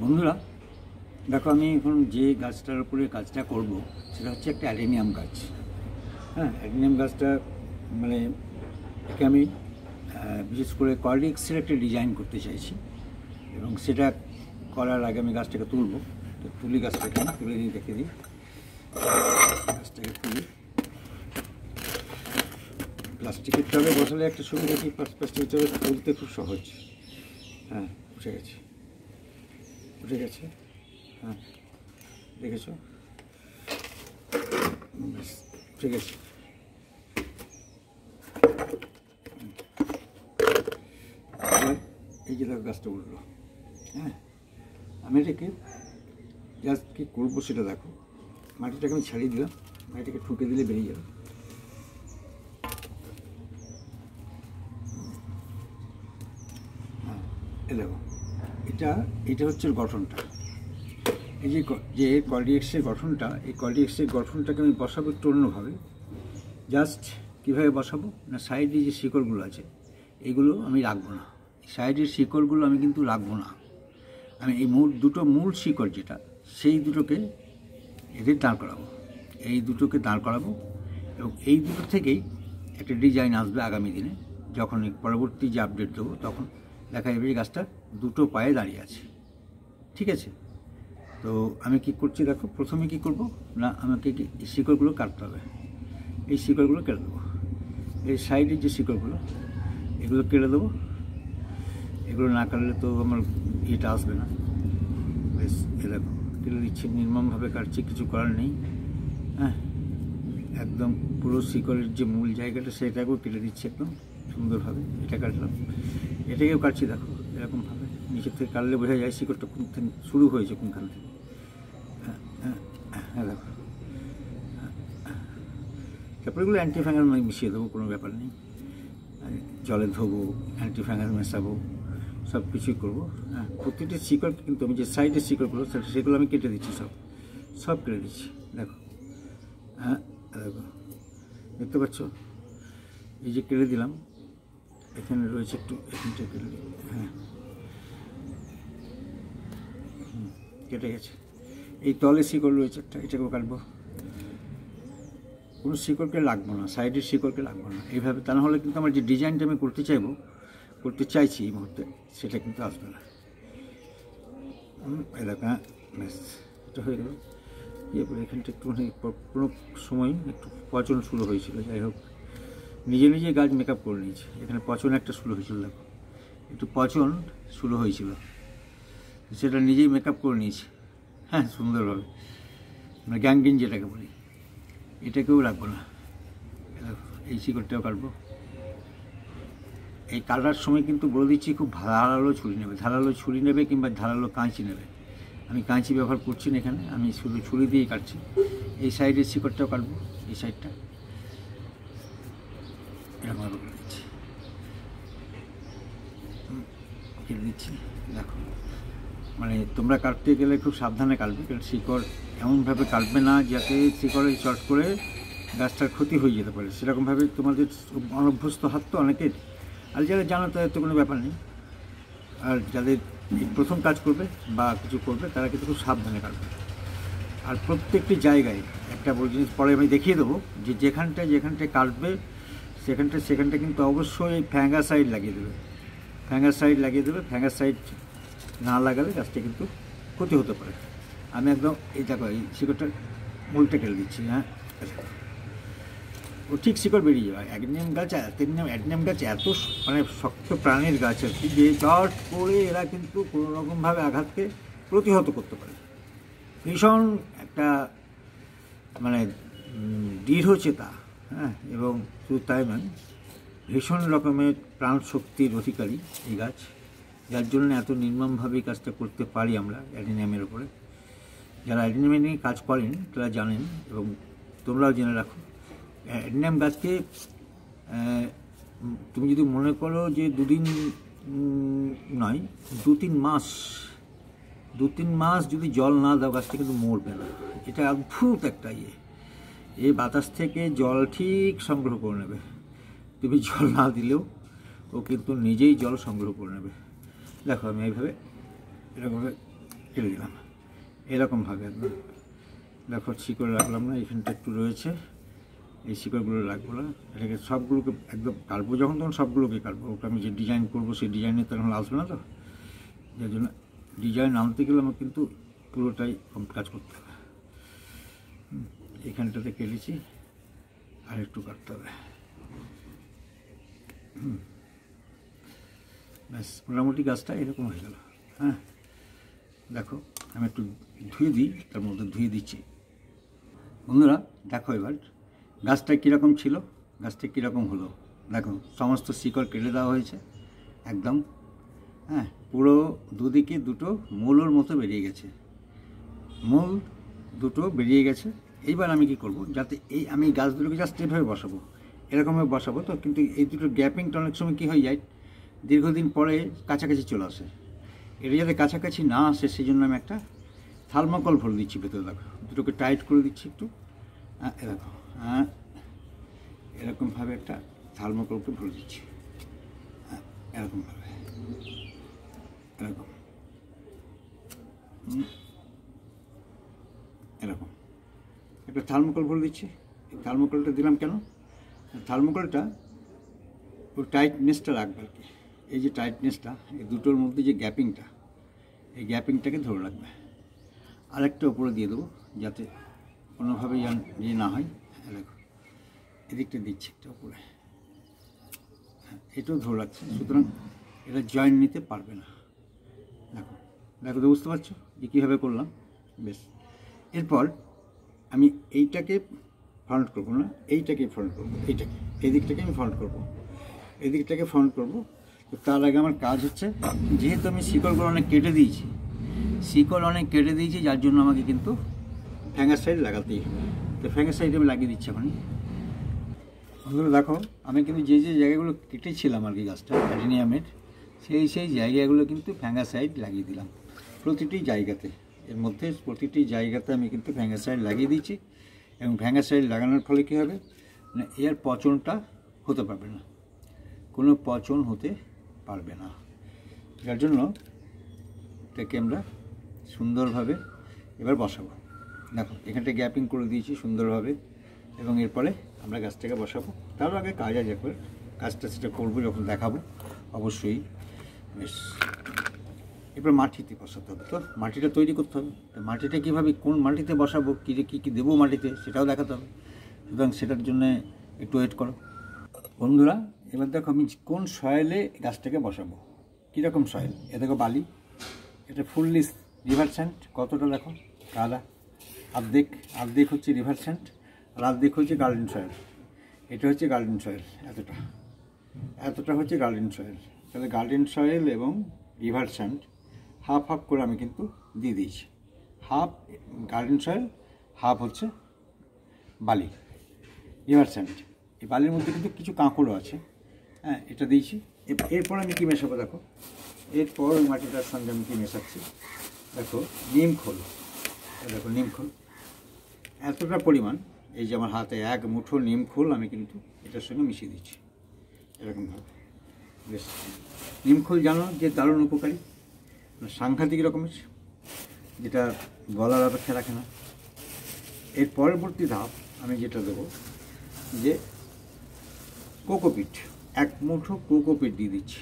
বন্ধুরা দেখো, আমি এখন যে গাছটার উপরে কাজটা করব সেটা হচ্ছে একটা অ্যাডেনিয়াম গাছ। হ্যাঁ, অ্যাডেনিয়াম গাছটা মানে একে আমি বিশেষ করে কর্ডিক্সের একটা ডিজাইন করতে চাইছি, এবং সেটা করার আগে আমি গাছটাকে তুলব। তো তুলি গাছটাকে তুলে দিই, দেখে দিই গাছটাকে তুলি। প্লাস্টিকের টবে বসালে একটা সুবিধা কি, প্লাস্টিকের টবে তুলতে খুব সহজ। হ্যাঁ, উঠে গেছে উঠে গেছে। হ্যাঁ, দেখেছো, ঠিক আছে। এই যে দেখো গাছটা উঠলো। হ্যাঁ, আমি এটাকে জাস্ট কী করবো সেটা দেখো। মাটিটাকে আমি ছাড়িয়ে দিলাম, মাটিটাকে ঠুকে দিলে বেরিয়ে যাবে। হ্যাঁ, এ দেখো, এটা হচ্ছে গঠনটা। এই যে কর্ডিক্সের গঠনটা, এই কর্ডিক্সের গঠনটাকে আমি বসাবো একটু অন্যভাবে। জাস্ট কীভাবে বসাবো না, সাইডে যে শিকড়গুলো আছে এগুলো আমি রাখবো না। সাইডের শিকড়গুলো আমি কিন্তু রাখবো না। আমি এই দুটো মূল শিকড় যেটা, সেই দুটোকে এদের দাঁড় করাবো। এই দুটোকে দাঁড় করাবো, এবং এই দুটো থেকেই একটা ডিজাইন আসবে আগামী দিনে। যখন পরবর্তী যে আপডেট দেবো তখন দেখা যাবে যে গাছটা দুটো পায়ে দাঁড়িয়ে আছে। ঠিক আছে, তো আমি কি করছি দেখো। প্রথমে কি করব না, আমাকে এই শিকড়গুলো কাটতে হবে। এই শিকড়গুলো কেটে দেবো। এই সাইডের যে শিকড়গুলো এগুলো কেটে দেবো। এগুলো না কাটলে তো আমার ইয়েটা আসবে না। বেশ, এ দেখো কেটে দিচ্ছি, নির্মমভাবে কাটছি, কিছু করার নেই। হ্যাঁ, একদম পুরো শিকড়ের যে মূল জায়গাটা সেটাকেও কেটে দিচ্ছি একদম সুন্দরভাবে। এটা কাটলাম, এটাকেও কাটছি দেখো এরকমভাবে। নিচের থেকে কাটলে বোঝা যায় শিকড়টা কোনখান শুরু হয়েছে, কোনখান থেকে। হ্যাঁ দেখো, তারপরে এগুলো অ্যান্টিফাঙ্গাস মিশিয়ে দেবো, কোনো ব্যাপার নেই। জলে ধোবো, অ্যান্টিফাঙ্গাস মেশাবো, সব কিছুই করবো। হ্যাঁ, প্রতিটি শিকড় কিন্তু আমি যে সাইডের শিকড়গুলো সেগুলো আমি কেটে দিচ্ছি, সব কেটে দিচ্ছি দেখো। হ্যাঁ দেখো, দেখতে পাচ্ছ, এই যে কেটে দিলাম, এখানে রয়েছে একটু, এখানটা কেটে দিই। হ্যাঁ, কেটে গেছে। এই তলে শিকড় রয়েছে একটা, এটাকেও কাটবো। কোনো শিকড়কে লাগবো না, সাইডের শিকড়কে লাগবো না এইভাবে। তা নাহলে কিন্তু আমার যে ডিজাইনটা আমি করতে চাইছি এই মুহূর্তে, সেটা কিন্তু আসবে না। এলাকা ব্যাস, এটা হয়ে গেল। এরপরে এখানটা একটুখানি কোনো সময় একটু পচন শুরু হয়েছিল, যাই হোক নিজে গাছ মেকআপ করে নিয়েছে। এখানে পচন একটা শুরু হয়েছিল, দেখো একটু পচন শুরু হয়েছিল, সেটা নিজেই মেকআপ করে নিয়েছে। হ্যাঁ, সুন্দরভাবে, মানে গ্যাংগ্রিন যেটাকে বলি, এটাকেও রাখবো না। এই শিকড়টাও কাটবো। এই কাটার সময় কিন্তু বলে দিচ্ছি, খুব ধারালো ছুরি নেবে, ধারালো ছুরি নেবে কিংবা ধারালো কাঁচি নেবে। আমি কাঁচি ব্যবহার করছি না এখানে, আমি শুধু ছুরি দিয়েই কাটছি। এই সাইডের শিকড়টাও কাটবো, এই সাইডটা এরকমভাবে করে দিচ্ছি, কেটে দিচ্ছি দেখো। মানে তোমরা কাটতে গেলে খুব সাবধানে কাটবে, কারণ শিকড় এমনভাবে কাটবে না যাতে শিকড়ে চট করে গাছটার ক্ষতি হয়ে যেতে পারে। সেরকমভাবে তোমাদের অনভ্যস্ত হাত তো অনেকের, আর যারা জানো তাদের তো কোনো ব্যাপার নেই। আর যাদের প্রথম কাজ করবে বা কিছু করবে তারা কিন্তু খুব সাবধানে কাটবে। আর প্রত্যেকটি জায়গায় একটা বড় জিনিস পরে আমি দেখিয়ে দেবো, যে যেখানটায় কাটবে সেখানটা কিন্তু অবশ্যই ফ্যাঙ্গাসাইড লাগিয়ে দেবে। ফ্যাঙ্গাসাইড না লাগালে গাছটা কিন্তু ক্ষতি হতে পারে। আমি একদম এই দেখো, এই শিকড়টা মূলটা কেটে দিচ্ছি। হ্যাঁ, ও ঠিক শিকড় বেরিয়ে যাবে। অ্যাডেনিয়াম গাছ এত মানে শক্ত প্রাণীর গাছ আর কি, যে চট করে এরা কিন্তু কোনো রকমভাবে আঘাতকে প্রতিহত করতে পারে। ভীষণ একটা মানে দৃঢ়চেতা। হ্যাঁ, এবং শুধু তাই নয়, ভীষণ রকমের প্রাণ শক্তির অধিকারী এই গাছ, যার জন্য এত নির্মমভাবে কাজটা করতে পারি আমরা অ্যাডেনিয়ামের ওপরে। যারা অ্যাডেনিয়াম নিয়ে কাজ করেন তারা জানেন, এবং তোমরাও জেনে রাখো। অ্যাডেনিয়াম গাছকে তুমি যদি মনে করো যে দুদিন নয়, 2-3 মাস যদি জল না দাও গাছটা কিন্তু মরবে না। এটা অদ্ভুত একটা এই বাতাস থেকে জল ঠিক সংগ্রহ করে নেবে। তুমি জল না দিলেও ও কিন্তু নিজেই জল সংগ্রহ করে নেবে। দেখো আমি এইভাবে এরকমভাবে ফেলে দিলাম এরকমভাবে একদম। দেখো শিকড় রাখলাম না, এখানটা একটু রয়েছে, এই শিকড়গুলো রাখবো না, এটাকে সবগুলোকে একদম কাটবো, যখন তখন সবগুলোকে কাটবো। ওটা আমি যে ডিজাইন করবো সেই ডিজাইনে তখন আসবে না, তো যার জন্য ডিজাইন আনতে গেলে আমার কিন্তু পুরোটাই কাজ করতে হবে। এখানটাতে কেটেছি, আর একটু কাটতে হবে। ব্যাস, মোটামুটি গাছটা এরকম হয়ে গেল। হ্যাঁ, দেখো আমি একটু ধুয়ে দিই, তার মধ্যে ধুয়ে দিচ্ছি। বন্ধুরা দেখো এবার গাছটা কীরকম ছিল, গাছটা কীরকম হলো। দেখো সমস্ত শিকড় কেটে দেওয়া হয়েছে একদম। হ্যাঁ, পুরো দুদিকে দুটো মূলর মতো বেরিয়ে গেছে, মূল দুটো বেরিয়ে গেছে। এইবার আমি কি করব, যাতে আমি গাছগুলোকে জাস্ট এভাবে বসাবো, এরকমভাবে বসাবো। তো কিন্তু এই দুটো গ্যাপিংটা অনেক সময় কী হয়ে যায়, দীর্ঘদিন পরে কাছাকাছি চলে আসে। এটা যাতে কাছাকাছি না আসে সেই জন্য আমি একটা থার্মোকল ভরে দিচ্ছি ভেতরে। দেখো দুটোকে টাইট করে দিচ্ছি একটু। দেখো এরকমভাবে একটা থার্মোকলকে ভরে দিচ্ছি, এরকমভাবে, এরকম এরকম একটা থার্মোকল ভরে দিচ্ছি। এই থার্মোকলটা দিলাম কেন, থার্মোকলটা ওর টাইটনেসটা রাখবে আর কি। এই যে টাইটনেসটা, এই দুটোর মধ্যে যে গ্যাপিংটা, এই গ্যাপিংটাকে ধরে রাখবে। আরেকটা উপরে দিয়ে দেবো যাতে কোনোভাবেই ইয়ে না হয়। দেখো এদিকটা দিচ্ছি একটা উপরে, এটাও ধরে রাখছে, সুতরাং এটা জয়েন্ট নিতে পারবে না। দেখো দেখো তো, বুঝতে পারছো যে কীভাবে করলাম। বেশ, এরপর আমি এইটাকে ফ্রন্ট করবো না, এইটাকে ফ্রন্ট করবো, এইটাকে, এই দিকটাকে আমি ফ্রন্ট করবো, এই দিকটাকে ফ্রন্ট করবো। তো তার আগে আমার কাজ হচ্ছে, যেহেতু আমি শিকড়গুলো অনেক কেটে দিয়েছি, যার জন্য আমাকে কিন্তু ফ্যাঙ্গাসাইড লাগাতেই হবে। তো ফ্যাঙ্গাসাইড আমি লাগিয়ে দিচ্ছি এখন। বন্ধুরা দেখো আমি কিন্তু যে জায়গাগুলো কেটেছিলাম আর কি গাছটা অ্যাডেনিয়ামের, সেই জায়গাগুলো কিন্তু ফ্যাঙ্গাসাইড লাগিয়ে দিলাম প্রতিটি জায়গাতে। এর মধ্যে প্রতিটি জায়গাতে আমি কিন্তু ফ্যাঙ্গাসাইড লাগিয়ে দিচ্ছি। এবং ফ্যাঙ্গাসাইড লাগানোর ফলে কী হবে না, এর পচনটা হতে পারবে না, কোনো পচন হতে পারবে না। যার জন্য এটাকে আমরা সুন্দরভাবে এবার বসাবো। দেখো এখানটা গ্যাপিং করে দিয়েছি সুন্দরভাবে, এবং এরপরে আমরা গাছটাকে বসাবো। তার আগে কাজ আছে, করে কাজটা সেটা করবো যখন দেখাবো অবশ্যই। বেশ, এবার মাটিতে বসাতে হবে। তো মাটিটা তৈরি করতে হবে, মাটিটা কীভাবে, কোন মাটিতে বসাবো, কী কী দেবো মাটিতে, সেটাও দেখাতে হবে। সুতরাং সেটার জন্যে একটু ওয়েট করো বন্ধুরা। এবার দেখো আমি কোন সয়েলে গাছটাকে বসাবো, কীরকম সয়েল। এ দেখো বালি, এটা ফুললি রিভার স্যান্ড, কতটা দেখো, কাদা অর্ধেক হচ্ছে রিভার স্যান্ড, আর অর্ধেক হচ্ছে গার্ডেন সয়েল। এটা হচ্ছে গার্ডেন সয়েল, এতটা হচ্ছে গার্ডেন সয়েল। তাহলে গার্ডেন সয়েল এবং রিভার স্যান্ড হাফ হাফ করে আমি কিন্তু দিয়ে দিয়েছি। হাফ গার্ডেন সয়েল, হাফ হচ্ছে বালি, রিভার স্যান্ড। এই বালির মধ্যে কিন্তু কিছু কাঁকড়ও আছে। হ্যাঁ, এটা দিয়েছি। এরপর আমি কী মেশাবো দেখো, এরপর ওই মাটিটার সঙ্গে আমি কী মেশাচ্ছি দেখো, নিমখোল। দেখো নিমখোল এতটা পরিমাণ, এই যে আমার হাতে এক মুঠো নিমখোল আমি কিন্তু এটার সঙ্গে মিশিয়ে দিচ্ছি এরকমভাবে। বেশ, নিমখোল জানো যে দারুণ উপকারী, সাংঘাতিক রকমের, যেটা গলার অপেক্ষা রাখে না। এর পরবর্তী ধাপ আমি যেটা দেবো, যে কোকোপিট, এক মুঠো কোকোপিট দিয়ে দিচ্ছি।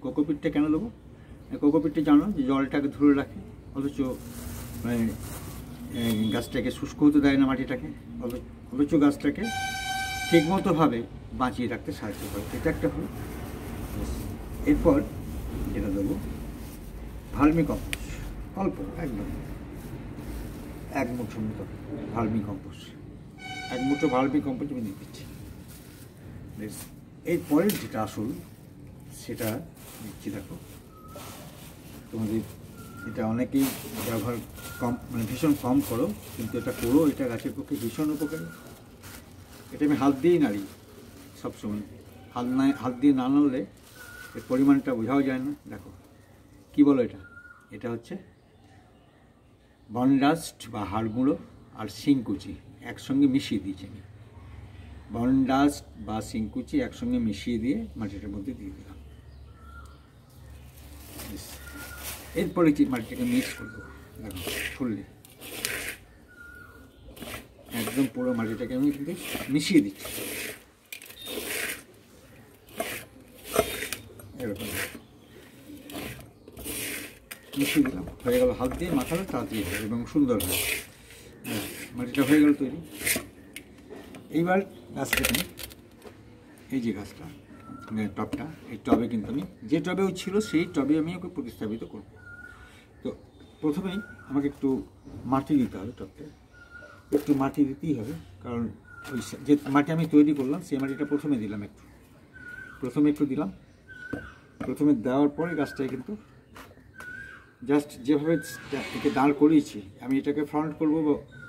কোকোপিটটা কেন দেবো, কোকোপিটটা জানো যে জলটাকে ধরে রাখে, অথচ মানে গাছটাকে শুষ্ক হতে দেয় না মাটিটাকে, অথচ গাছটাকে ঠিকমতোভাবে বাঁচিয়ে রাখতে সাহায্য করে। এটা একটা হলো। এরপর যেটা দেবো ভার্মি কম্পোস্ট, অল্প একদম এক মুঠো মতো ভার্মি কম্পোস্ট, এক মুঠো ভার্মি কম্পোস্ট আমি দিয়ে দিচ্ছি। বেশ, এরপরে যেটা আসল সেটা দিচ্ছি। দেখো তোমাদের এটা অনেকেই ব্যবহার কম, মানে ভীষণ কম করো, কিন্তু এটা করো, এটা গাছের পক্ষে ভীষণ উপকারী। এটা আমি হাত দিয়েই নাড়ি সবসময়, হাত দিয়ে না নাড়লে এর পরিমাণটা বোঝাও যায় না। দেখো কি বলো, এটা হচ্ছে বনডাস্ট বা হাড়গুঁড়ো আর শিংকুচি একসঙ্গে মিশিয়ে দিয়েছি আমি। বনডাস্ট বা শিংকুচি একসঙ্গে মিশিয়ে দিয়ে মাটিটার মধ্যে দিয়ে দিলাম। এরপরে মাটিটাকে মিক্স করবো, দেখো ফুললি একদম পুরো মাটিটাকে আমি কিন্তু মিশিয়ে দিচ্ছি এরকম মিশিয়ে দিলাম, হয়ে গেল। হাত দিয়ে মাখালে তাড়াতাড়ি হয় এবং সুন্দর হয়। মাটিটা হয়ে গেল তৈরি। এইবার গাছটা আমি এই যে গাছটা টবটা, এই টবে কিন্তু আমি যে টবেও ছিল সেই টবে আমি ওকে প্রতিস্থাপিত করব। তো প্রথমেই আমাকে একটু মাটি দিতে হবে, টবটা একটু মাটি দিতেই হবে, কারণ ওই যে মাটি আমি তৈরি করলাম সেই মাটিটা প্রথমে দিলাম, প্রথমে একটু দিলাম। প্রথমে দেওয়ার পরে গাছটায় কিন্তু জাস্ট যেভাবে একে দাঁড় করিয়েছি আমি এটাকে ফ্রন্ট করবো,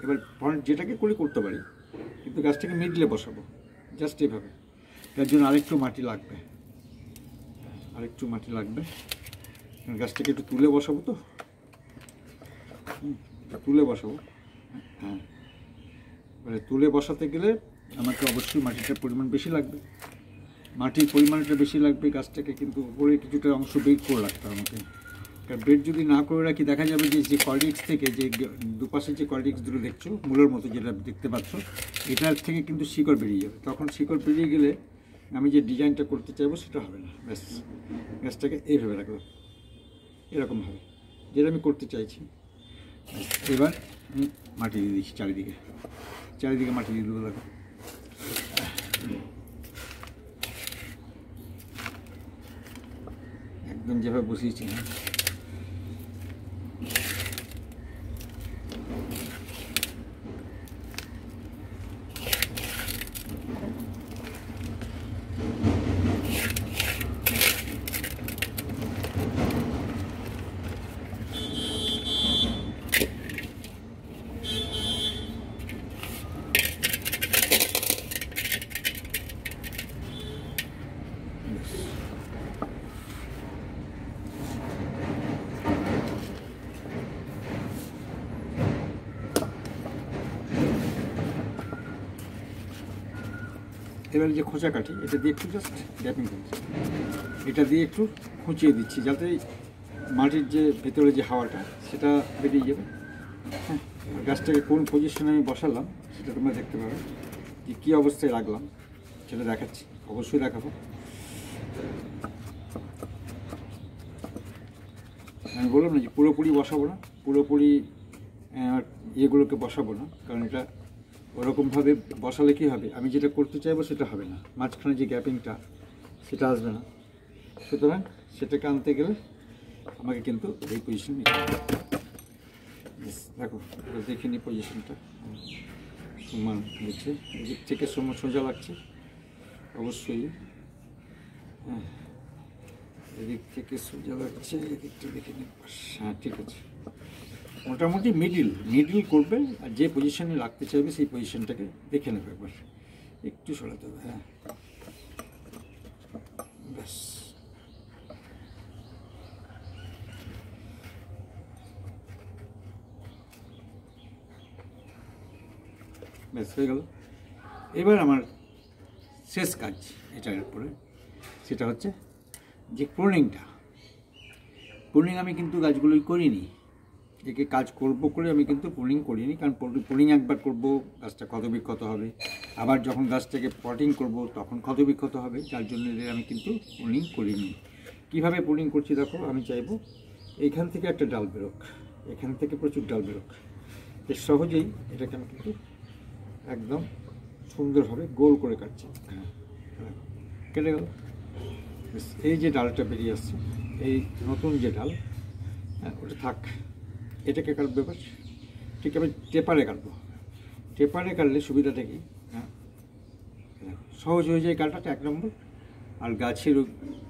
এবার ফ্রন্ট যেটাকে করতে পারি, কিন্তু গাছটাকে মিডলে বসাবো জাস্ট এভাবে। তার জন্য আরেকটু মাটি লাগবে, গাছটাকে একটু তুলে বসাবো। তো তুলে বসাবো, হ্যাঁ। এবারে তুলে বসাতে গেলে আমাকে অবশ্যই মাটিটার পরিমাণ বেশি লাগবে, মাটির পরিমাণটা বেশি লাগবে। গাছটাকে কিন্তু উপরে কিছুটা অংশ বেড করে রাখতে হবে আমাকে, কারণ বেড যদি না করে রাখি দেখা যাবে যে কর্ডিক্স থেকে যে দুপাশে যে কর্ডিক্স দুটো দেখছো মূলের মতো যেটা দেখতে পাচ্ছ, এটার থেকে কিন্তু শিকড় বেরিয়ে যাবে। তখন শিকড় বেরিয়ে গেলে আমি যে ডিজাইনটা করতে চাইবো সেটা হবে না। ব্যাস, গাছটাকে এইভাবে রাখলাম, এরকমভাবে যেটা আমি করতে চাইছি। এবার আমি মাটি দিয়ে দিচ্ছি চারিদিকে মাটি দিয়ে দেবো। দেখো একদম যেভাবে বসিয়েছি, হ্যাঁ। এবারে যে খোঁচা কাঠি এটা দিয়ে একটু জাস্ট গ্যাপিং করছি, এটা দিয়ে একটু খুঁচিয়ে দিচ্ছি যাতে মাটির যে ভেতরে যে হাওয়াটা সেটা বেরিয়ে যাবে। হ্যাঁ, গাছটাকে কোন পজিশনে আমি বসালাম সেটা তোমরা দেখতে পাবে, যে কী অবস্থায় রাখলাম সেটা দেখাচ্ছি, অবশ্যই দেখাবো। আমি বললাম না যে পুরোপুরি বসাবো না, পুরোপুরি ইয়েগুলোকে বসাবো না, কারণ এটা ওরকমভাবে বসালে কী হবে, আমি যেটা করতে চাইবো সেটা হবে না, মাঝখানে যে গ্যাপিংটা সেটা আসবে না। সুতরাং সেটাকে আনতে গেলে আমাকে কিন্তু এই পজিশন নিতে হবে। দেখো দেখে নিই পজিশনটা সমান হয়েছে, এদিক থেকে সোজা লাগছে অবশ্যই, হ্যাঁ এদিক থেকে সোজা লাগছে, এদিকটা দেখে নিই, হ্যাঁ ঠিক আছে। মোটামুটি মিডিল করবে, আর যে পজিশনে রাখতে চাইবে সেই পজিশনটাকে দেখে নেবে একবার, একটু সরাতে হবে, হ্যাঁ ব্যাস। ব্যাস হয়ে গেল। এবার আমার শেষ কাজ এটার উপরে, সেটা হচ্ছে যে প্রুনিংটা। প্রুনিং আমি কিন্তু গাছগুলোই করিনি, একে কাজ করবো করে আমি কিন্তু প্রুনিং করিনি, কারণ প্রুনিং একবার করবো গাছটা ক্ষতবিক্ষত হবে, আবার যখন গাছটাকে পটিং করব তখন ক্ষতবিক্ষত হবে, যার জন্য আমি কিন্তু প্রুনিং করিনি। কীভাবে প্রুনিং করছি দেখো, আমি চাইবো এইখান থেকে একটা ডাল বেরোক, এখান থেকে প্রচুর ডাল বেরোক, বেশ সহজেই এটাকে আমি কিন্তু একদম সুন্দরভাবে গোল করে কাটছি, হ্যাঁ কেটে গেল। এই যে ডালটা বেরিয়ে আসছে, এই নতুন যে ডাল, হ্যাঁ ওটা থাক, এটাকে কাটবে এবার, ঠিক আমি টেপারে কাটবো। টেপারে কাটলে সুবিধাটা কি, হ্যাঁ সহজ হয়ে যায় কাটাটা 1 নম্বর, আর গাছের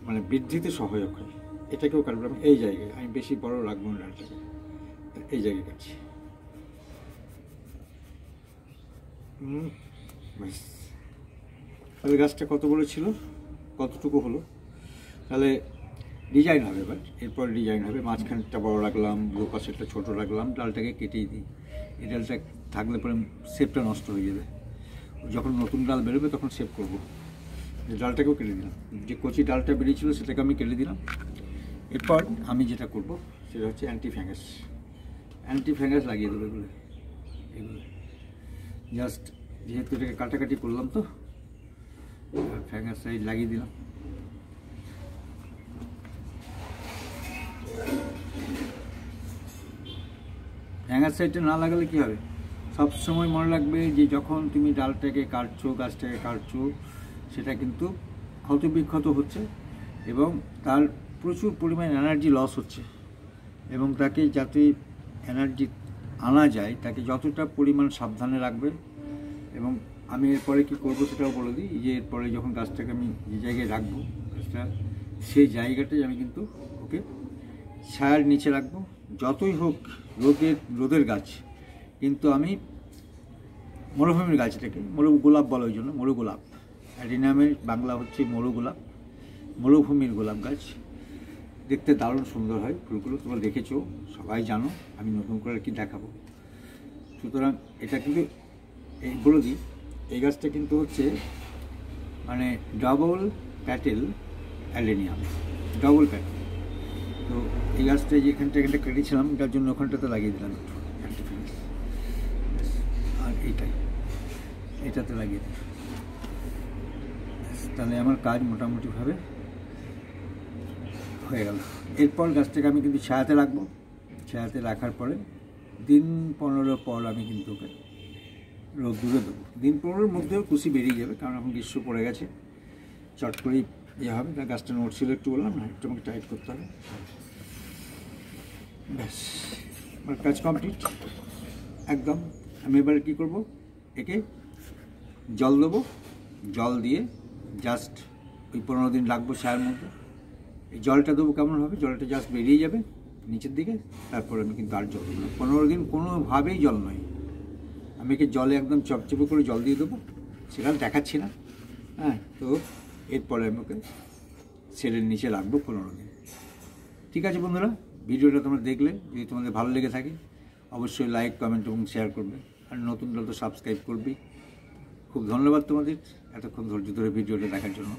মানে বৃদ্ধিতে সহায়ক হয়। এটাকেও কাটবো আমি এই জায়গায়, আমি বেশি বড় রাখবো না ডালটাকে, এই জায়গায় কাটছি। ব্যাস, তাহলে গাছটা কত বড় ছিল, কতটুকু হলো, তাহলে ডিজাইন হবে। এবার এরপর ডিজাইন হবে, মাঝখানটা বড় রাখলাম, দুপাশেরটা ছোটো রাখলাম, ডালটাকে কেটেই দিই। এই ডালটা থাকলে পরে শেপটা নষ্ট হয়ে যাবে, যখন নতুন ডাল বেরোবে তখন শেপ করবো। ডালটাকেও কেটে দিলাম, যে কচি ডালটা বেরিয়েছিল সেটাকে আমি কেটে দিলাম। এরপর আমি যেটা করব সেটা হচ্ছে অ্যান্টি ফ্যাঙ্গাস। অ্যান্টি ফ্যাঙ্গাস লাগিয়ে দেবো এগুলো জাস্ট, যেহেতু এটাকে কাটাকাটি করলাম তো ফ্যাঙ্গাস সাইড লাগিয়ে দিলাম। ফ্যাঙ্গাস সাইডটা না লাগালে কী হবে, সবসময় মনে রাখবে যে যখন তুমি ডালটাকে কাটছো, গাছটাকে কাটছো, সেটা কিন্তু ক্ষতবিক্ষত হচ্ছে এবং তার প্রচুর পরিমাণ এনার্জি লস হচ্ছে, এবং তাকে যাতে এনার্জি আনা যায় তাকে যতটা পরিমাণ সাবধানে রাখবে। এবং আমি এরপরে কী করবো সেটাও বলে দিই, যে এরপরে যখন গাছটাকে আমি যে জায়গায় রাখবো গাছটা, সেই জায়গাটাই আমি কিন্তু ওকে ছায়ার নিচে রাখবো। যতই হোক রোদের গাছ, কিন্তু আমি মরুভূমির গাছ, এটাকে মরু গোলাপ বলে, ওই জন্য মরু গোলাপ, অ্যাডিনামের বাংলা হচ্ছে মরু গোলাপ, মরুভূমির গোলাপ গাছ। দেখতে দারুণ সুন্দর হয় ফুলগুলো, তোমরা দেখেছো, সবাই জানো, আমি নতুন করে আর কি দেখাবো। সুতরাং এটা কিন্তু বলে দিই, এই গাছটা কিন্তু হচ্ছে মানে double Patel adenium, double Patel. তো এই গাছটা যে এখানটা কেটেছিলাম, এটার জন্য ওখানটাতে লাগিয়ে দিলাম একটু, আর এটাতে লাগিয়ে দিলাম। তাহলে আমার কাজ মোটামুটিভাবে হয়ে গেল। এরপর গাছটাকে আমি কিন্তু ছায়াতে রাখবো। ছায়াতে রাখার পরে দিন 15 পর আমি কিন্তু ওকে রোদ্দুরে দেবো। দিন 15-র মধ্যেও কুশি বেরিয়ে যাবে, কারণ এখন গ্রীষ্ম পড়ে গেছে, চট করেই ইয়ে হবে। তার গাছটা নড়ছিল একটু, বললাম না, একটু আমাকে টাইট করতে হবে। ব্যাস, আমার কাজ কমপ্লিট একদম। আমি এবার কী করবো, একে জল দেবো, জল দিয়ে জাস্ট ওই 15 দিন রাখবো ছায়ার মধ্যে। এই জলটা দেবো কেমন হবে, জলটা জাস্ট বেরিয়ে যাবে নিচের দিকে, তারপর আমি কিন্তু আর জল দেবো না। 15 দিন কোনোভাবেই জল নয়, আমি একে জলে একদম চপচপে করে জল দিয়ে দেবো, সেটা দেখাচ্ছি না। হ্যাঁ, তো এরপরে আমি ওকে শেডের নিচে রাখবো 15 দিন। ঠিক আছে বন্ধুরা, ভিডিওটা তোমরা দেখলে, যদি তোমাদের ভালো লেগে থাকে অবশ্যই লাইক, কমেন্ট এবং শেয়ার করবে, আর নতুনরা তো সাবস্ক্রাইব করবেই। খুব ধন্যবাদ তোমাদের এতক্ষণ ধৈর্য ধরে ভিডিওটা দেখার জন্য।